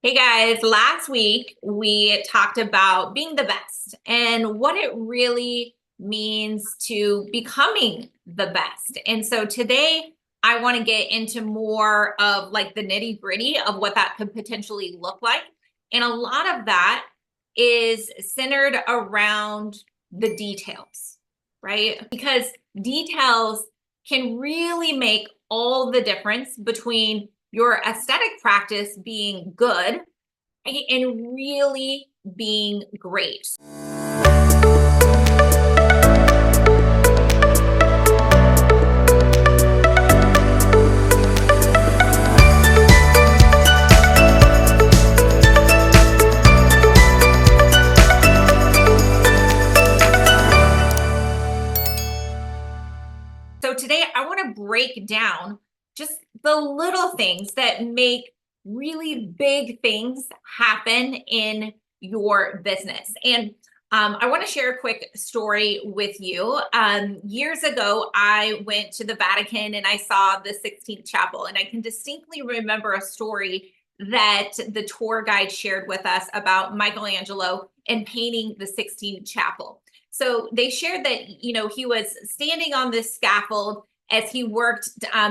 Hey guys, last week we talked about being the best and what it really means to becoming the best. And so today I want to get into more of like the nitty gritty of what that could potentially look like. And a lot of that is centered around the details, right? Because details can really make all the difference between your aesthetic practice being good and really being great. So today I want to break down just the little things that make really big things happen in your business. And I want to share a quick story with you. Years ago, I went to the Vatican and I saw the Sistine Chapel, and I can distinctly remember a story that the tour guide shared with us about Michelangelo and painting the Sistine Chapel. So they shared that, he was standing on this scaffold as he worked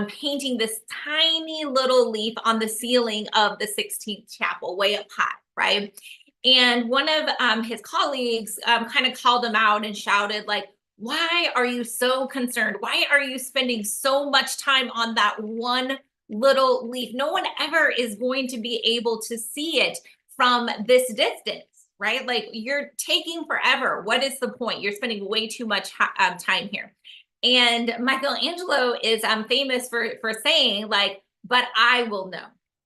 painting this tiny little leaf on the ceiling of the 16th chapel, way up high, right? And one of his colleagues kind of called him out and shouted, like, why are you so concerned? Why are you spending so much time on that one little leaf? No one ever is going to be able to see it from this distance, right? Like, you're taking forever. What is the point? You're spending way too much time here. And Michelangelo is famous for saying, like, but I will know.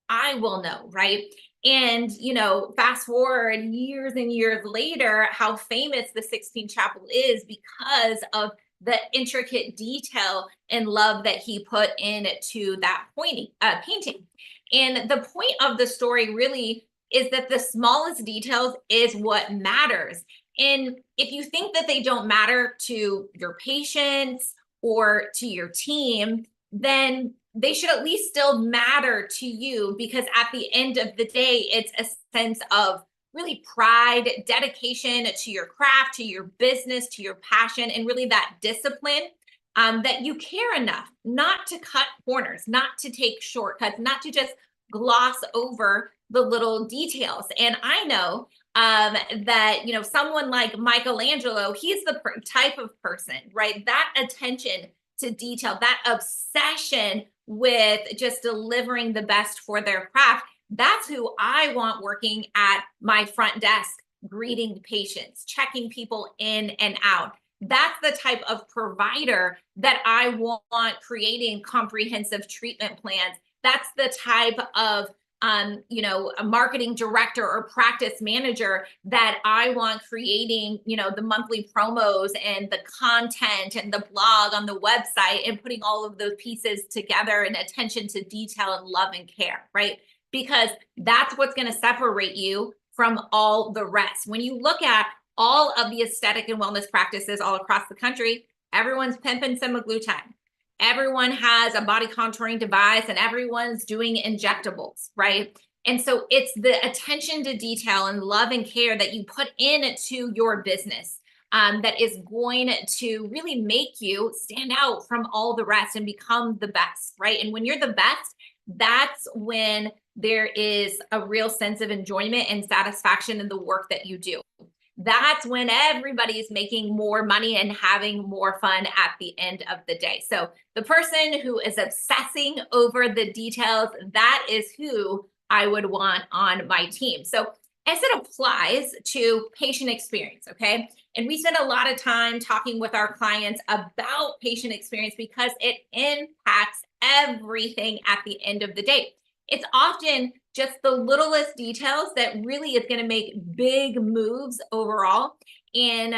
I will know, right? And fast forward years and years later, how famous the Sistine Chapel is because of the intricate detail and love that he put into that painting. And the point of the story really is that the smallest details is what matters. And if you think that they don't matter to your patients or to your team, then they should at least still matter to you, because at the end of the day, it's a sense of really pride, dedication to your craft, to your business, to your passion, and really that discipline, that you care enough not to cut corners, not to take shortcuts, not to just gloss over the little details. And I know that someone like Michelangelo, he's the type of person, right? That attention to detail, that obsession with just delivering the best for their craft. That's who I want working at my front desk, greeting patients, checking people in and out. That's the type of provider that I want creating comprehensive treatment plans. That's the type of a marketing director or practice manager that I want creating, the monthly promos and the content and the blog on the website, and putting all of those pieces together and attention to detail and love and care, right? Because that's what's going to separate you from all the rest. When you look at all of the aesthetic and wellness practices all across the country, everyone's pimping semaglutide. Everyone has a body contouring device and everyone's doing injectables, right? And so it's the attention to detail and love and care that you put into your business, that is going to really make you stand out from all the rest and become the best, right? And when you're the best, that's when there is a real sense of enjoyment and satisfaction in the work that you do. That's when everybody's making more money and having more fun at the end of the day. So the person who is obsessing over the details, that is who I would want on my team. So as it applies to patient experience, okay? And we spend a lot of time talking with our clients about patient experience because it impacts everything at the end of the day. It's often just the littlest details that really is going to make big moves overall in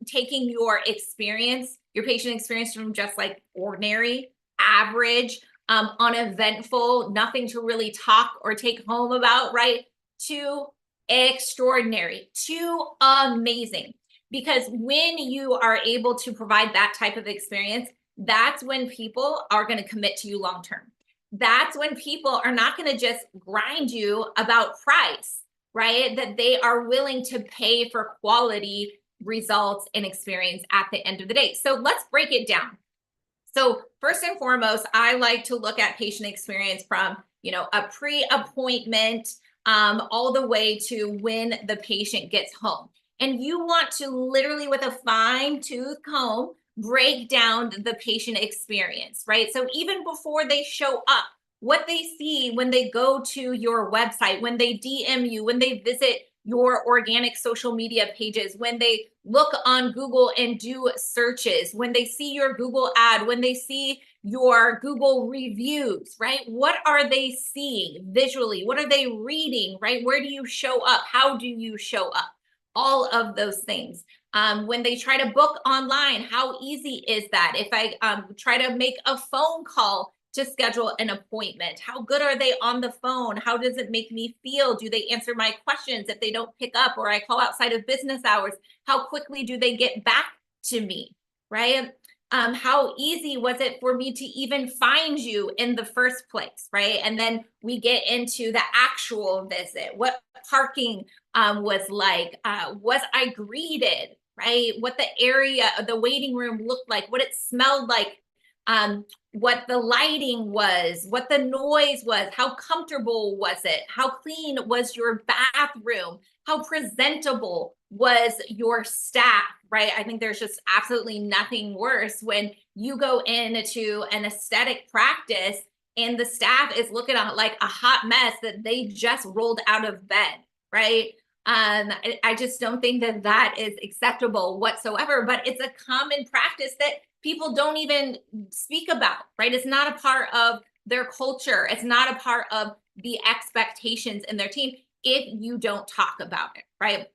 taking your experience, your patient experience, from just like ordinary, average, uneventful, nothing to really talk or take home about, right? To extraordinary, to amazing. Because when you are able to provide that type of experience, that's when people are going to commit to you long term. that's when people are not going to just grind you about price, right? That they are willing to pay for quality results and experience at the end of the day. So let's break it down. So first and foremost, I like to look at patient experience from, a pre-appointment all the way to when the patient gets home. And you want to literally, with a fine-tooth comb, break down the patient experience, right? So even before they show up, what they see when they go to your website, when they DM you, when they visit your organic social media pages, when they look on Google and do searches, when they see your Google ad, when they see your Google reviews, right? What are they seeing visually? What are they reading, right? Where do you show up? How do you show up? All of those things. When they try to book online, how easy is that? If I try to make a phone call to schedule an appointment, how good are they on the phone? How does it make me feel? Do they answer my questions? If they don't pick up or I call outside of business hours, how quickly do they get back to me, right? How easy was it for me to even find you in the first place, right? And then we get into the actual visit. What parking was like? Was I greeted, right? What the area, the waiting room looked like, what it smelled like, what the lighting was, what the noise was, how comfortable was it, how clean was your bathroom, how presentable was your staff, right? I think there's just absolutely nothing worse when you go into an aesthetic practice and the staff is looking at like a hot mess that they just rolled out of bed, right? I just don't think that that is acceptable whatsoever, but it's a common practice that people don't even speak about, right? It's not a part of their culture. It's not a part of the expectations in their team if you don't talk about it, right?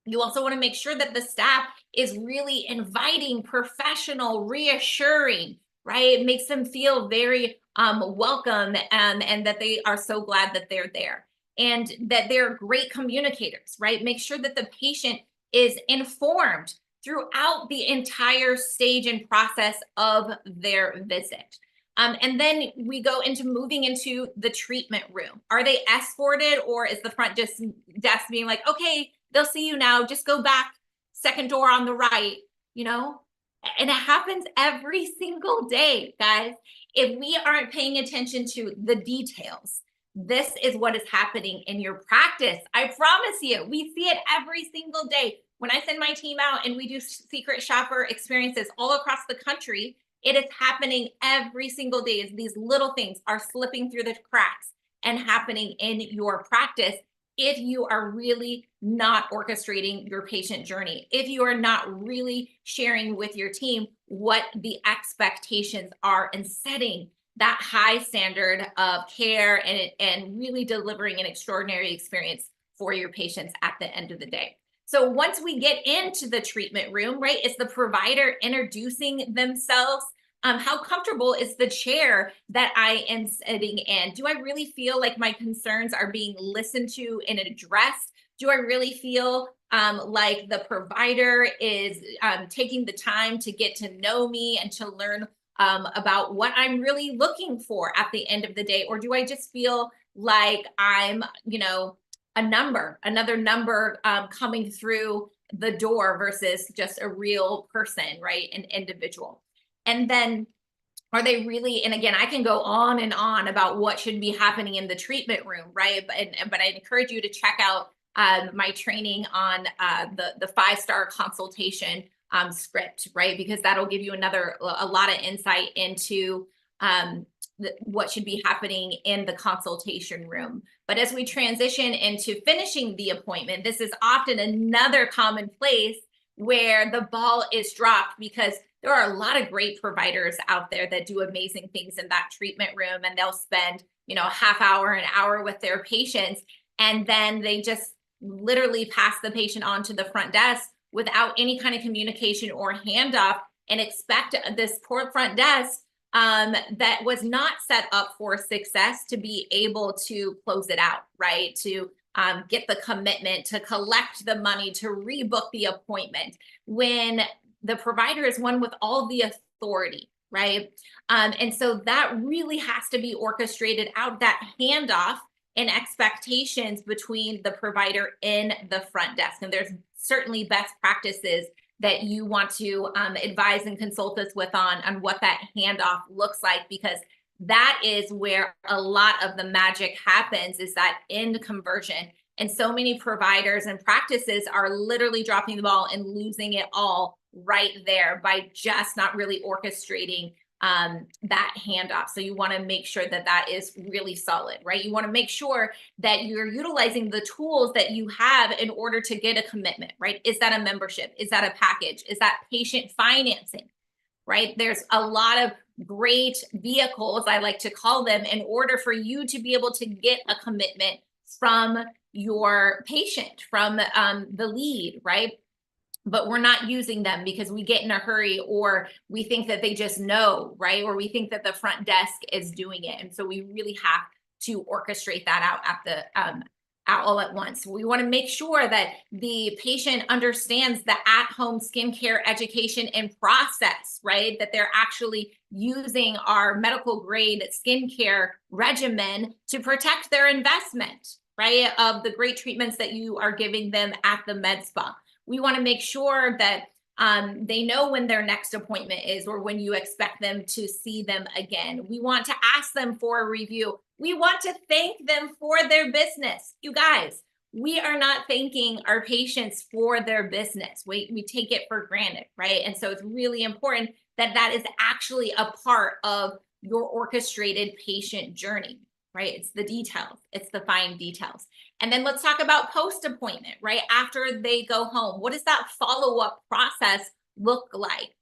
You also want to make sure that the staff is really inviting, professional, reassuring, right? It makes them feel very welcome and that they are so glad that they're there and that they're great communicators, right? Make sure that the patient is informed throughout the entire stage and process of their visit. And then we go into moving into the treatment room. Are they escorted or is the front desk being like, okay, they'll see you now, just go back, second door on the right, you know? And it happens every single day, guys. If we aren't paying attention to the details, this is what is happening in your practice. I promise you, we see it every single day. When I send my team out and we do secret shopper experiences all across the country, it is happening every single day as these little things are slipping through the cracks and happening in your practice if you are really not orchestrating your patient journey, if you are not really sharing with your team what the expectations are and setting that high standard of care and really delivering an extraordinary experience for your patients at the end of the day. So once we get into the treatment room, right, it's the provider introducing themselves. How comfortable is the chair that I am sitting in? Do I really feel like my concerns are being listened to and addressed? Do I really feel like the provider is taking the time to get to know me and to learn about what I'm really looking for at the end of the day? Or do I just feel like I'm, another number coming through the door versus just a real person, right? An individual. And then are they really, and again, I can go on and on about what should be happening in the treatment room, right? But I encourage you to check out my training on the 5-star consultation script, right? Because that'll give you a lot of insight into what should be happening in the consultation room. But as we transition into finishing the appointment, this is often another common place where the ball is dropped because there are a lot of great providers out there that do amazing things in that treatment room, and they'll spend, a half hour, an hour with their patients, and then they just literally pass the patient on to the front desk without any kind of communication or handoff and expect this poor front desk that was not set up for success to be able to close it out, right? To get the commitment, to collect the money, to rebook the appointment when the provider is one with all the authority, right? And so that really has to be orchestrated out, that handoff and expectations between the provider and the front desk. And there's certainly best practices that you want to advise and consult us with on what that handoff looks like, because that is where a lot of the magic happens, is that end conversion. And so many providers and practices are literally dropping the ball and losing it all right there by just not really orchestrating that handoff. So you want to make sure that that is really solid, right? You want to make sure that you're utilizing the tools that you have in order to get a commitment, right? Is that a membership? Is that a package? Is that patient financing, right? There's a lot of great vehicles, I like to call them, in order for you to be able to get a commitment from your patient, from the lead, right? But we're not using them because we get in a hurry, or we think that they just know, right? Or we think that the front desk is doing it. And so we really have to orchestrate that out at the out all at once. We want to make sure that the patient understands the at-home skincare education and process, right? That they're actually using our medical grade skincare regimen to protect their investment, right? Of the great treatments that you are giving them at the med spa. We want to make sure that they know when their next appointment is, or when you expect them to see them again. We want to ask them for a review. We want to thank them for their business. You guys, we are not thanking our patients for their business. We take it for granted, right? And so it's really important that that is actually a part of your orchestrated patient journey, right? It's the details, it's the fine details. And then let's talk about post-appointment, right? After they go home, what does that follow-up process look like?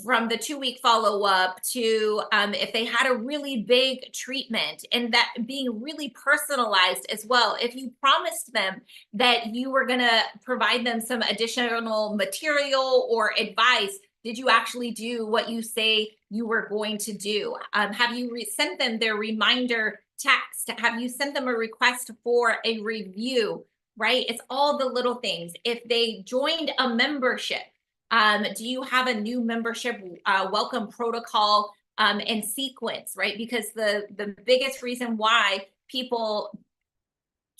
From the 2-week follow-up to if they had a really big treatment, and that being really personalized as well. If you promised them that you were gonna provide them some additional material or advice, did you actually do what you say you were going to do? Have you sent them their reminder text? Have you sent them a request for a review, right? It's all the little things. If they joined a membership, do you have a new membership welcome protocol and sequence, right? Because the biggest reason why people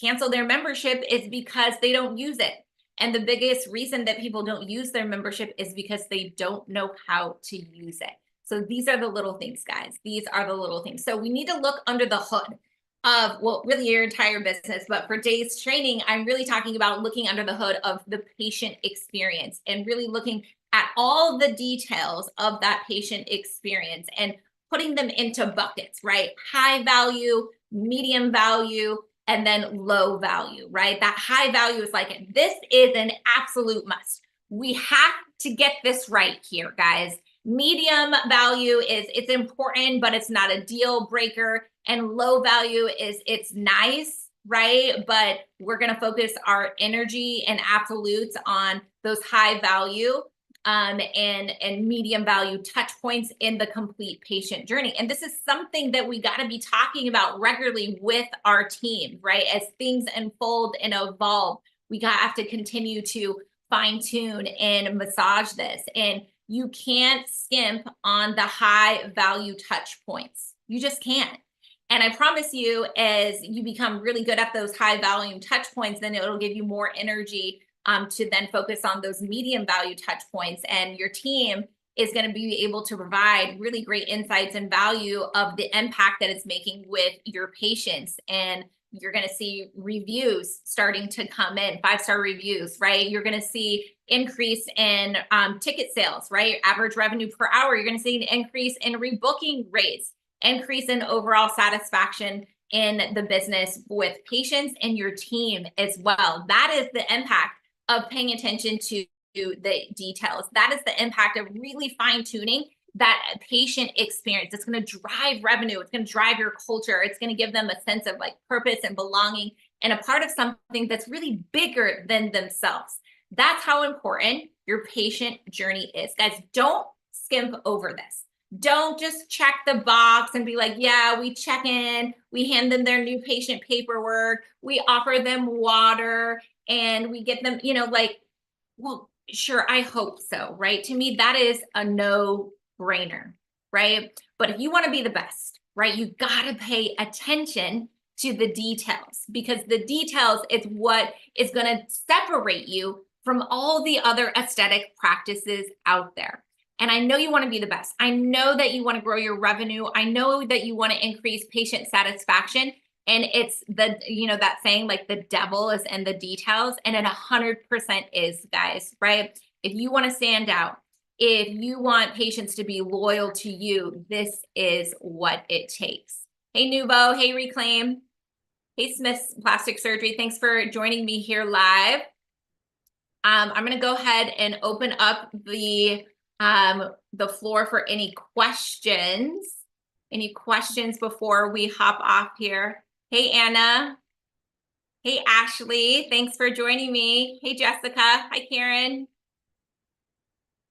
cancel their membership is because they don't use it. And the biggest reason that people don't use their membership is because they don't know how to use it. So these are the little things, guys. These are the little things. So we need to look under the hood of, well, really your entire business. But for Dave's training, I'm really talking about looking under the hood of the patient experience and really looking at all the details of that patient experience and putting them into buckets, right? High value, medium value, and then low value, right? That high value is like, this is an absolute must. We have to get this right here, guys. Medium value is, it's important, but it's not a deal breaker. And low value is, it's nice, right? But we're going to focus our energy and absolutes on those high value and medium value touch points in the complete patient journey. And this is something that we got to be talking about regularly with our team, right? As things unfold and evolve, we have to continue to fine tune and massage this. And you can't skimp on the high value touch points. You just can't. And I promise you, as you become really good at those high volume touch points, then it'll give you more energy to then focus on those medium value touch points. And your team is going to be able to provide really great insights and value of the impact that it's making with your patients. And you're going to see reviews starting to come in, 5-star reviews, right? You're going to see increase in ticket sales, right? Average revenue per hour. You're going to see an increase in rebooking rates, increase in overall satisfaction in the business with patients and your team as well. That is the impact of paying attention to the details. That is the impact of really fine tuning that patient experience. It's going to drive revenue. It's going to drive your culture. It's going to give them a sense of like purpose and belonging and a part of something that's really bigger than themselves. That's how important your patient journey is. Guys, don't skimp over this. Don't just check the box and be like, yeah, we check in, we hand them their new patient paperwork, we offer them water, and we get them, like, well, sure, I hope so, right? To me, that is a no no-brainer, right? But if you want to be the best, right, you got to pay attention to the details, because the details is what is going to separate you from all the other aesthetic practices out there. And I know you want to be the best. I know that you want to grow your revenue. I know that you want to increase patient satisfaction. And it's the, that saying, like, the devil is in the details. And it 100% is, guys, right? If you want to stand out, if you want patients to be loyal to you, this is what it takes. Hey, Nubo. Hey, Reclaim. Hey, Smith's Plastic Surgery. Thanks for joining me here live. I'm going to go ahead and open up the floor for any questions. Any questions before we hop off here? Hey, Anna. Hey, Ashley. Thanks for joining me. Hey, Jessica. Hi, Karen.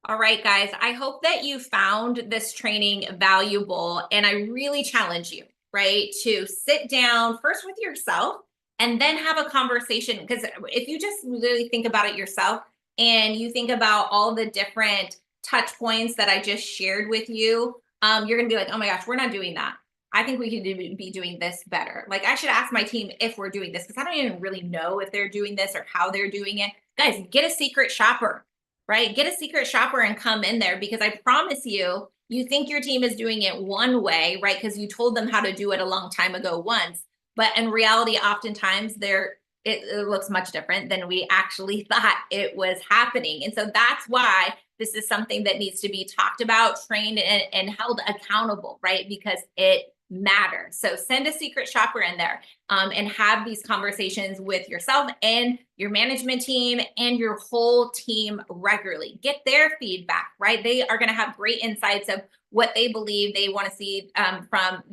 All right, guys. I hope that you found this training valuable, and I really challenge you, right, to sit down first with yourself and then have a conversation. Because if you just really think about it yourself and you think about all the different touch points that I just shared with you, you're going to be like, oh my gosh, we're not doing that. I think we could be doing this better. Like, I should ask my team if we're doing this, because I don't even really know if they're doing this or how they're doing it. Guys, get a secret shopper, right? Get a secret shopper and come in there, because I promise you, you think your team is doing it one way, right? Because you told them how to do it a long time ago once. But in reality, oftentimes it looks much different than we actually thought it was happening. And so that's why this is something that needs to be talked about, trained, and held accountable, right? Because it matters. So send a secret shopper in there and have these conversations with yourself and your management team and your whole team regularly. Get their feedback, right? They are going to have great insights of what they believe they want to see from,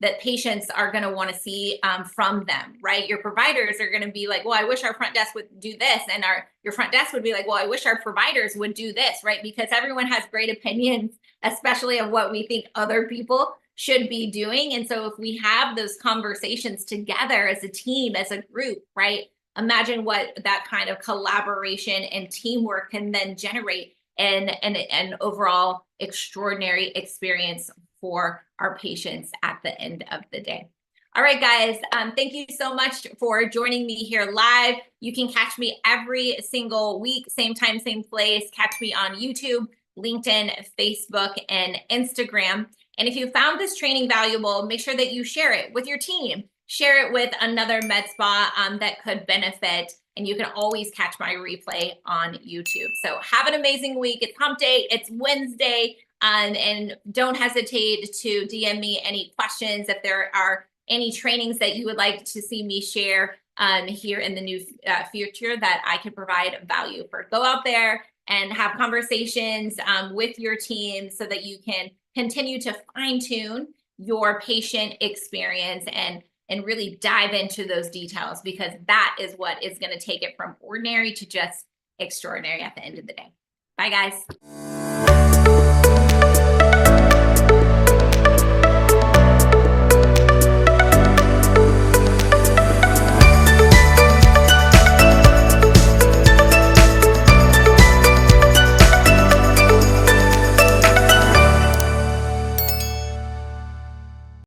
that patients are going to want to see from them, right? Your providers are going to be like, well, I wish our front desk would do this. And your front desk would be like, well, I wish our providers would do this, right? Because everyone has great opinions, especially of what we think other people should be doing. And so if we have those conversations together as a team, as a group, right? Imagine what that kind of collaboration and teamwork can then generate and an overall extraordinary experience for our patients at the end of the day. All right, guys, thank you so much for joining me here live. You can catch me every single week, same time, same place. Catch me on YouTube, LinkedIn, Facebook, and Instagram. And if you found this training valuable, make sure that you share it with your team. Share it with another med spa that could benefit. And you can always catch my replay on YouTube. So have an amazing week. It's hump day. It's Wednesday. And don't hesitate to DM me any questions if there are any trainings that you would like to see me share here in the new future that I can provide value for. Go out there and have conversations with your team so that you can continue to fine-tune your patient experience and really dive into those details, because that is what is going to take it from ordinary to just extraordinary at the end of the day. Bye, guys.